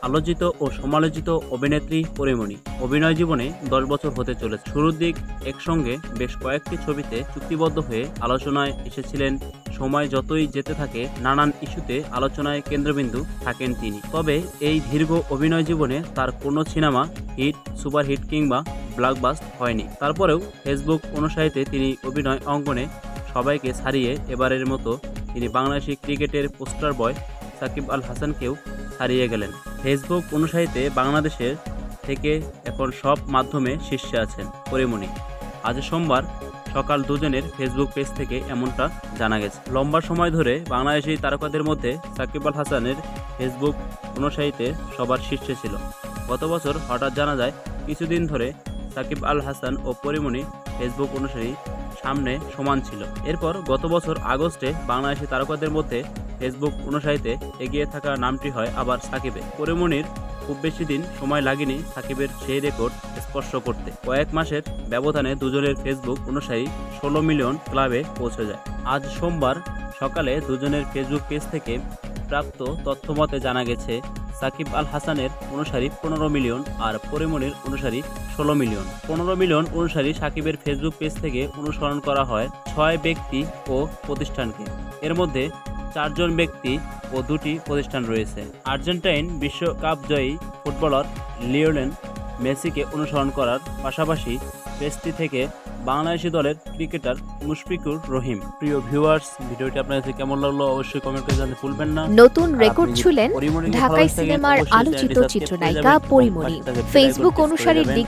আলোচিত ও সমালোচিত অভিনেত্রী পরীমণি অভিনয় জীবনে 10 বছর হতে চলেছে। শুরুর দিক একসঙ্গে বেশ কয়েকটি ছবিতে চুক্তিবদ্ধ হয়ে আলোচনায় এসেছিলেন। সময় যতই যেতে থাকে নানান ইস্যুতে আলোচনায় কেন্দ্রবিন্দু থাকেন তিনি। তবে এই দীর্ঘ অভিনয় জীবনে তার কোনো সিনেমা হিট, সুপারহিট কিংবা ব্লকবাস্ট হয়নি। তারপরেও ফেসবুক অনুসারীতে তিনি অভিনয় অঙ্গনে সবাইকে ছাড়িয়ে এবারের মতো তিনি বাংলাদেশি ক্রিকেটের পোস্টার বয় সাকিব আল হাসানকেও ছাড়িয়ে গেলেন। ফেসবুক অনুসারীতে বাংলাদেশের থেকে এখন সব মাধ্যমে শীর্ষে আছেন পরীমণি। আজ সোমবার সকাল দুজনের ফেসবুক পেজ থেকে এমনটা জানা গেছে। লম্বা সময় ধরে বাংলাদেশি তারকাদের মধ্যে সাকিব আল হাসানের ফেসবুক অনুসারীতে সবার শীর্ষে ছিল। গত বছর হঠাৎ জানা যায় কিছুদিন ধরে সাকিব আল হাসান ও পরীমণি ফেসবুক অনুসারী সামনে সমান ছিল। এরপর গত বছর আগস্টে বাংলাদেশি তারকাদের মধ্যে ফেসবুক অনুসারীতে এগিয়ে থাকা নামটি হয় আবার সাকিবের। পরীমণির খুব বেশি দিন সময় লাগেনি সাকিবের সেই রেকর্ড স্পর্শ করতে। কয়েক মাসের ব্যবধানে দুজনের ফেসবুক অনুসারী 16 মিলিয়ন ক্লাবে পৌঁছে যায়। আজ সোমবার সকালে দুজনের ফেসবুক পেজ থেকে প্রাপ্ত তথ্যমতে জানা গেছে সাকিব আল হাসানের অনুসারী 15 মিলিয়ন আর পরীমণির অনুসারী 16 মিলিয়ন। 15 মিলিয়ন অনুসারী সাকিবের ফেসবুক পেজ থেকে অনুসরণ করা হয় 6 ব্যক্তি ও প্রতিষ্ঠানকে। এর মধ্যে 4 জন ব্যক্তি ও 2টি প্রতিষ্ঠান রয়েছে। আর্জেন্টাইন বিশ্বকাপ জয়ী ফুটবলার লিওনেল মেসিকে অনুসরণ করার পাশাপাশি পেজটি থেকে বাংলাদেশি দলের ক্রিকেটার মুশফিকুর রহিম। প্রিয় ভিউয়ার্স, ভিডিওটি আপনার কাছে কেমন লাগলো অবশ্যই কমেন্ট করে জানাতে ভুলবেন না। নতুন রেকর্ড ছুঁলেন ঢাকাই সিনেমার আলোচিত চিত্রনায়িকা পরীমণি। ফেসবুক অনুসারীর দিক